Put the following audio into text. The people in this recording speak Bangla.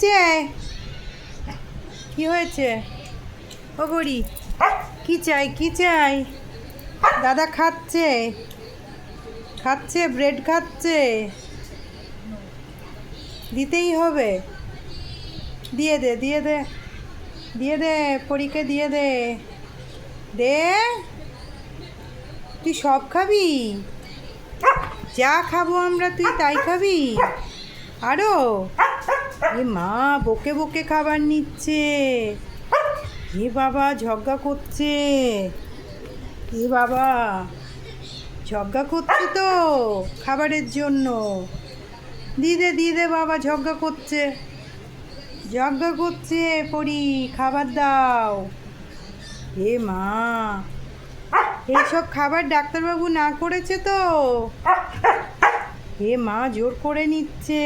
হয়েছে? কি হয়েছে? ও গড়ি, কি চাই কি চাই? দাদা খাচ্ছে, খাচ্ছে ব্রেড খাচ্ছে, দিতেই হবে। দিয়ে দে দিয়ে দে দিয়ে দে, পরীকে দিয়ে দে। দে, তুই সব খাবি? যা খাবো আমরা তুই তাই খাবি? আরো? এ মা বকে বকে খাবার নিচ্ছে। এ বাবা ঝগড়া করছে। এ বাবা ঝগড়া করছে তো খাবারের জন্য। দিয়ে দে বাবা, ঝগড়া করছে, ঝগড়া করছে। পরি খাবার দাও। এ মা, এইসব খাবার ডাক্তারবাবু না করেছে তো? এ মা জোর করে নিচ্ছে।